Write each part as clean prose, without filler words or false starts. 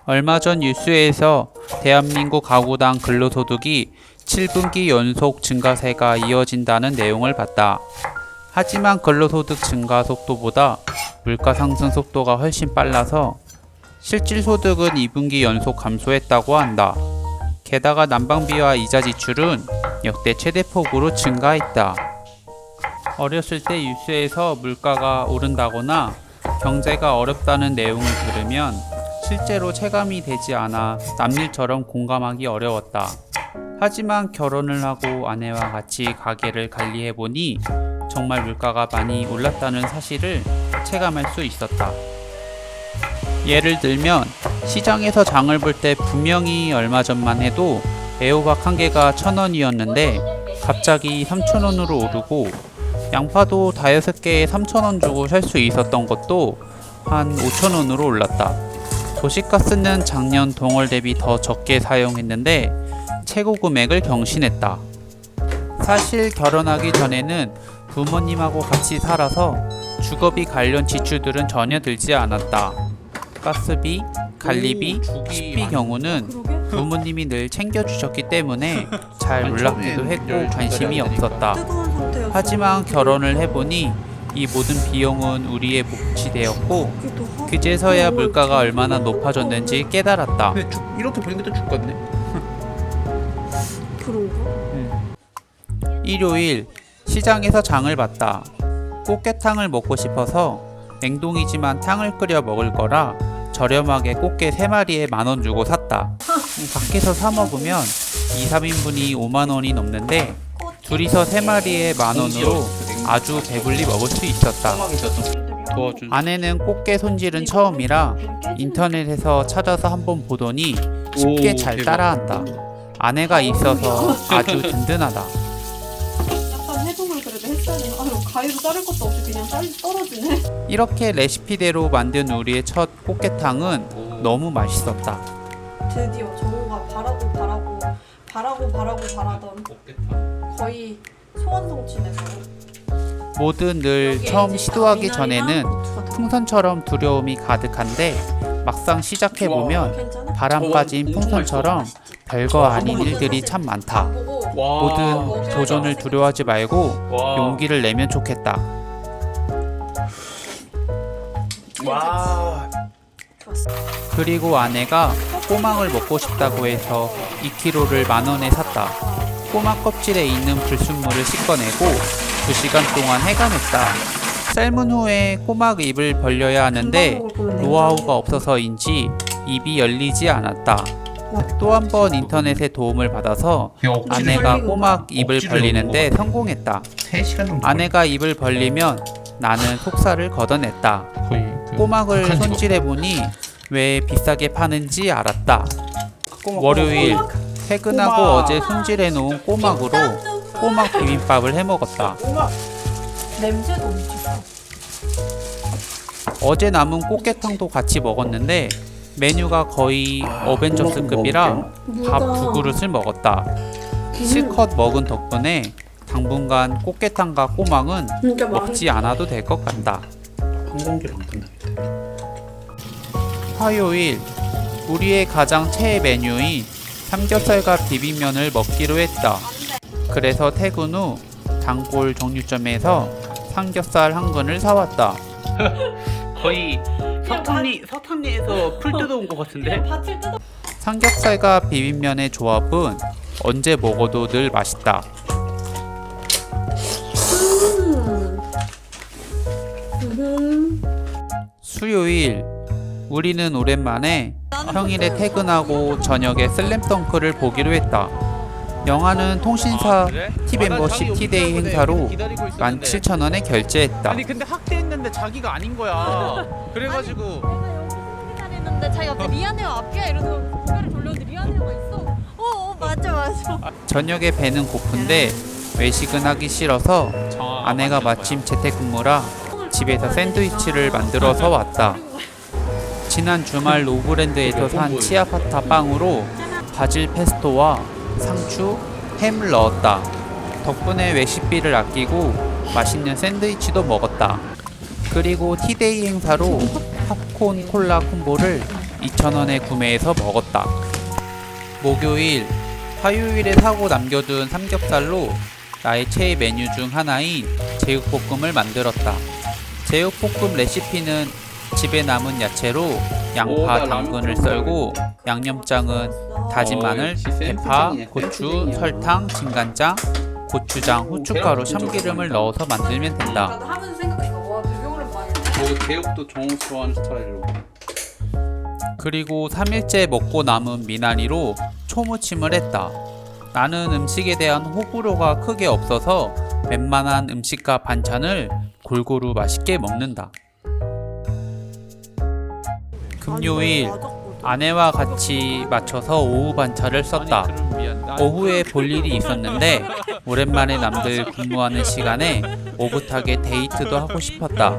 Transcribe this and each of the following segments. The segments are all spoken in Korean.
얼마 전 뉴스에서 대한민국 가구당 근로소득이 7분기 연속 증가세가 이어진다는 내용을 봤다. 하지만 근로소득 증가 속도보다 물가 상승 속도가 훨씬 빨라서 실질 소득은 2분기 연속 감소했다고 한다. 게다가 난방비와 이자 지출은 역대 최대폭으로 증가했다. 어렸을 때 뉴스에서 물가가 오른다거나 경제가 어렵다는 내용을 들으면 실제로 체감이 되지 않아 남일처럼 공감하기 어려웠다. 하지만 결혼을 하고 아내와 같이 가게를 관리해보니 정말 물가가 많이 올랐다는 사실을 체감할 수 있었다. 예를 들면 시장에서 장을 볼 때 분명히 얼마 전만 해도 애호박 한 개가 1,000원이었는데 갑자기 3,000원으로 오르고 양파도 5개에 3,000원 주고 살 수 있었던 것도 한 5,000원으로 올랐다. 도시가스는 작년 동월 대비 더 적게 사용했는데 최고 금액을 경신했다. 사실 결혼하기 전에는 부모님하고 같이 살아서 주거비 관련 지출들은 전혀 들지 않았다. 가스비, 관리비, 식비 경우는 부모님이 늘 챙겨주셨기 때문에 잘 몰랐기도 했고 관심이 없었다. 하지만 결혼을 해보니 이 모든 비용은 우리의 몫이 되었고 그제서야 물가가 얼마나 높아졌는지 깨달았다. 근데 이렇게 보니까 또 죽겠네. 그런가? 일요일 시장에서 장을 봤다. 꽃게탕을 먹고 싶어서 냉동이지만 탕을 끓여 먹을 거라 저렴하게 꽃게 3마리에 10,000원 주고 샀다. 밖에서 사 먹으면 2, 3인분이 50,000원이 넘는데 둘이서 3마리에 10,000원으로 아주 배불리 먹을 수 있었다. 아내는 꽃게 손질은 처음이라 인터넷에서 찾아서 한번 보더니 쉽게 잘 따라한다. 아내가 있어서 아주 든든하다. 약간 해동을 그래도 했어야 되나? 아유, 가위로 자를 것도 없이 그냥 떨어지네. 이렇게 레시피대로 만든 우리의 첫 꽃게탕은 너무 맛있었다. 드디어 정우가 바라던 거의 소원 성취네. 뭐든 늘 처음 시도하기 전에는 풍선처럼 두려움이 가득한데 막상 시작해보면 바람 빠진 풍선처럼 별거 아닌 일들이 참 많다. 뭐든 도전을 두려워하지 말고 용기를 내면 좋겠다. 와. 그리고 아내가 꼬막을 먹고 싶다고 해서 2kg를 10,000원에 샀다. 꼬막 껍질에 있는 불순물을 씻어내고 2시간 동안 해감했다. 삶은 후에 꼬막 잎을 벌려야 하는데 노하우가 없어서인지 입이 열리지 않았다. 또 한 번 인터넷의 도움을 받아서 아내가 꼬막 잎을 벌리는데 성공했다. 3시간 정도. 아내가 입을 벌리면 나는 속살을 걷어냈다. 거의 꼬막을 손질해보니 왜 비싸게 파는지 알았다. 월요일 퇴근하고 어제 손질해놓은 꼬막으로 꼬막 비빔밥을 해먹었다. 냄새도 미쳤어. 어제 남은 꽃게탕도 같이 먹었는데 메뉴가 거의 어벤져스급이라 밥 2그릇을 먹었다. 실컷 먹은 덕분에 당분간 꽃게탕과 꼬막은 진짜 먹지 않아도 될 것 같다. 항공기를 안 끝나겠다. 화요일 우리의 가장 최애 메뉴인 삼겹살과 비빔면을 먹기로 했다. 그래서 퇴근 후 단골 정육점에서 삼겹살 한 근을 사왔다. 거의 서탕리에서 풀 뜯어온 것 같은데? 밭을 뜯어. 삼겹살과 비빔면의 조합은 언제 먹어도 늘 맛있다. 수요일 우리는 오랜만에 평일에 퇴근하고 저녁에 슬램덩크를 보기로 했다. 영화는 통신사 티멤버십 티데이 행사로 17,000원에 결제했다. 아니 근데 학대했는데 자기가 아닌 거야. 그래가지고 내가 기다리는데 자기 앞에 미안해요 앞이야 이러면서 고개를 돌렸는데 미안해요가 있어. 맞아. 저녁에 배는 고픈데 외식은 하기 싫어서 아내가 마침 재택근무라 집에서 샌드위치를 만들어서 왔다. 지난 주말 노브랜드에서 산 치아파타 빵으로 바질 페스토와 상추, 햄을 넣었다. 덕분에 외식비를 아끼고 맛있는 샌드위치도 먹었다. 그리고 티데이 행사로 팝콘 콜라 콤보를 2,000원에 구매해서 먹었다. 목요일, 화요일에 사고 남겨둔 삼겹살로 나의 최애 메뉴 중 하나인 제육볶음을 만들었다. 제육볶음 레시피는 집에 남은 야채로 양파, 당근을 썰고 양념장은 다진 마늘, 대파, 고추, 설탕, 진간장, 고추장, 후춧가루, 참기름을 넣어서 만들면 된다. 나도 하면서 생각했어. 와 되게 오랜만이네. 제육도 정우 좋아하는 스타일로. 그리고 3일째 먹고 남은 미나리로 초무침을 했다. 나는 음식에 대한 호불호가 크게 없어서 웬만한 음식과 반찬을 골고루 맛있게 먹는다. 금요일, 아내와 같이 맞춰서 오후 반차를 썼다. 오후에 볼 일이 있었는데 오랜만에 남들 근무하는 시간에 오붓하게 데이트도 하고 싶었다.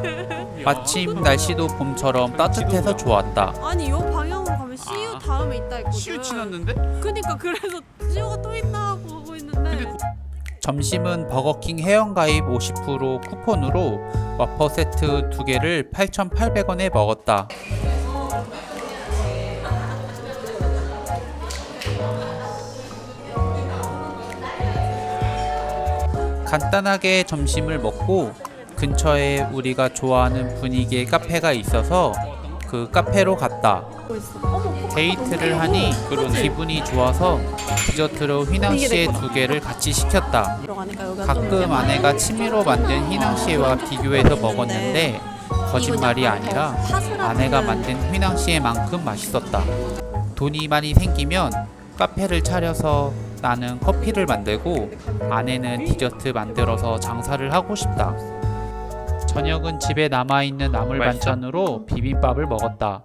마침 날씨도 봄처럼 따뜻해서 좋았다. 아니 요 방향으로 가면 CU 다음에 있다 했거든. 시우 지났는데? 그니까 그래서 CU가 또 있나 하고 보고 있는데 점심은 버거킹 회원가입 50% 쿠폰으로 와퍼 세트 2개를 8,800원에 먹었다. 간단하게 점심을 먹고 근처에 우리가 좋아하는 분위기의 카페가 있어서 그 카페로 갔다. 데이트를 하니 기분이 좋아서 디저트로 휘낭시에 2개를 같이 시켰다. 가끔 아내가 취미로 만든 휘낭시에와 비교해서 먹었는데 거짓말이 아니라 아내가 만든 휘낭시에만큼 맛있었다. 돈이 많이 생기면 카페를 차려서 나는 커피를 만들고 아내는 디저트 만들어서 장사를 하고 싶다. 저녁은 집에 남아있는 나물 반찬으로 비빔밥을 먹었다.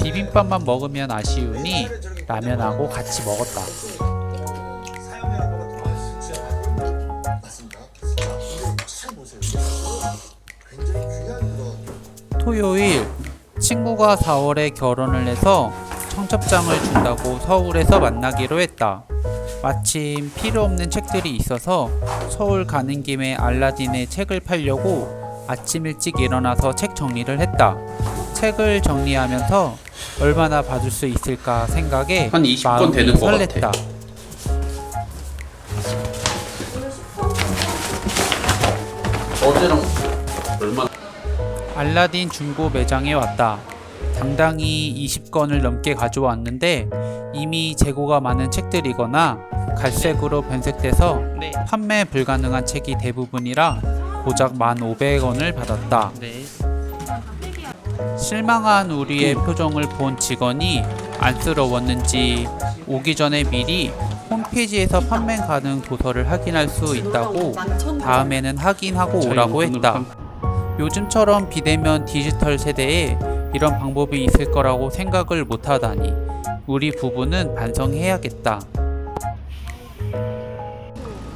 비빔밥만 먹으면 아쉬우니 라면하고 같이 먹었다. 토요일, 친구가 4월에 결혼을 해서 청첩장을 준다고 서울에서 만나기로 했다. 마침 필요 없는 책들이 있어서 서울 가는 김에 알라딘의 책을 팔려고 아침 일찍 일어나서 책 정리를 했다. 책을 정리하면서 얼마나 받을 수 있을까 생각에 한 20권 마음이 되는 것 설렜다. 같아. 어제랑 얼마? 알라딘 중고 매장에 왔다. 당당히 20권을 넘게 가져왔는데 이미 재고가 많은 책들이거나 갈색으로 변색돼서 판매 불가능한 책이 대부분이라 고작 1,500원을 받았다. 실망한 우리의 표정을 본 직원이 안쓰러웠는지 오기 전에 미리 홈페이지에서 판매 가능 도서를 확인할 수 있다고 다음에는 확인하고 오라고 했다. 요즘처럼 비대면 디지털 세대에 이런 방법이 있을 거라고 생각을 못하다니 우리 부부는 반성해야겠다.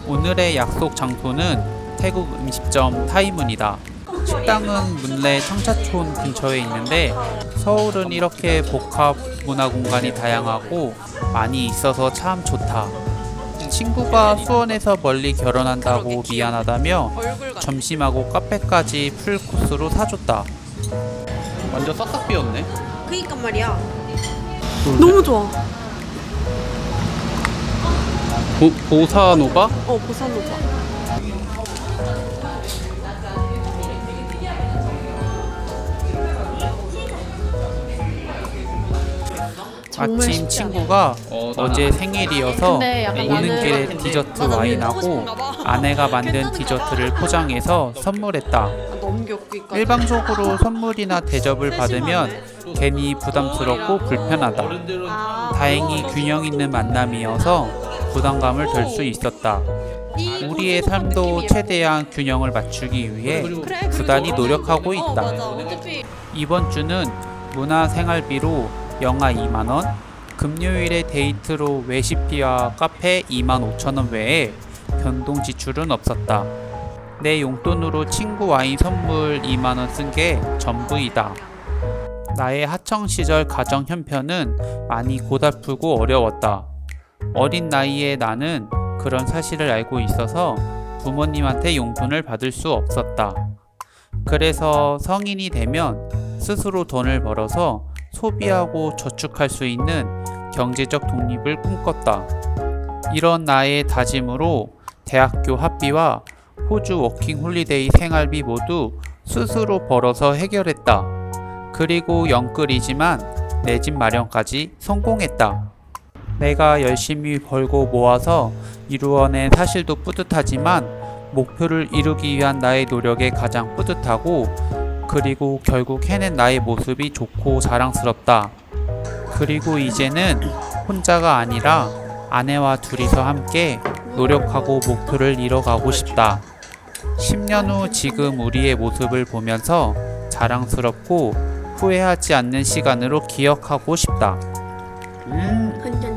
오늘의 약속 장소는 태국 음식점 타이문이다. 식당은 문래 청차촌 근처에 있는데 서울은 이렇게 복합 문화 공간이 다양하고 많이 있어서 참 좋다. 친구가 수원에서 멀리 결혼한다고 미안하다며 점심하고 카페까지 풀코스로 사줬다. 완전 싹싹 비었네. 그니까 말이야. 너무 좋아. 보사노바? 보사노바. 마침 친구가 어제 생일이어서 근데 약간 오는 나는 길에 근데 디저트 맞아, 와인하고 하고 싶은가 봐. 아내가 만든 디저트를 포장해서 선물했다. 너무 귀엽고 일방적으로 선물이나 대접을 받으면 괜히 부담스럽고 불편하다. 다행히 균형 있는 만남이어서 부담감을 덜 수 있었다. 우리의 삶도 최대한 균형을 맞추기 위해 부단히 노력하고 있다. 이번 주는 문화생활비로 영하 2만원, 금요일에 데이트로 외식비와 카페 25,000원 외에 변동 지출은 없었다. 내 용돈으로 친구 와인 선물 2만원 쓴 게 전부이다. 나의 하청시절 가정 형편은 많이 고달프고 어려웠다. 어린 나이에 나는 그런 사실을 알고 있어서 부모님한테 용돈을 받을 수 없었다. 그래서 성인이 되면 스스로 돈을 벌어서 소비하고 저축할 수 있는 경제적 독립을 꿈꿨다. 이런 나의 다짐으로 대학교 학비와 호주 워킹 홀리데이 생활비 모두 스스로 벌어서 해결했다. 그리고 영끌이지만 내 집 마련까지 성공했다. 내가 열심히 벌고 모아서 이루어낸 사실도 뿌듯하지만 목표를 이루기 위한 나의 노력에 가장 뿌듯하고 그리고 결국 해낸 나의 모습이 좋고 자랑스럽다. 그리고 이제는 혼자가 아니라 아내와 둘이서 함께 노력하고 목표를 이뤄가고 싶다. 10년 후 지금 우리의 모습을 보면서 자랑스럽고 후회하지 않는 시간으로 기억하고 싶다. 완전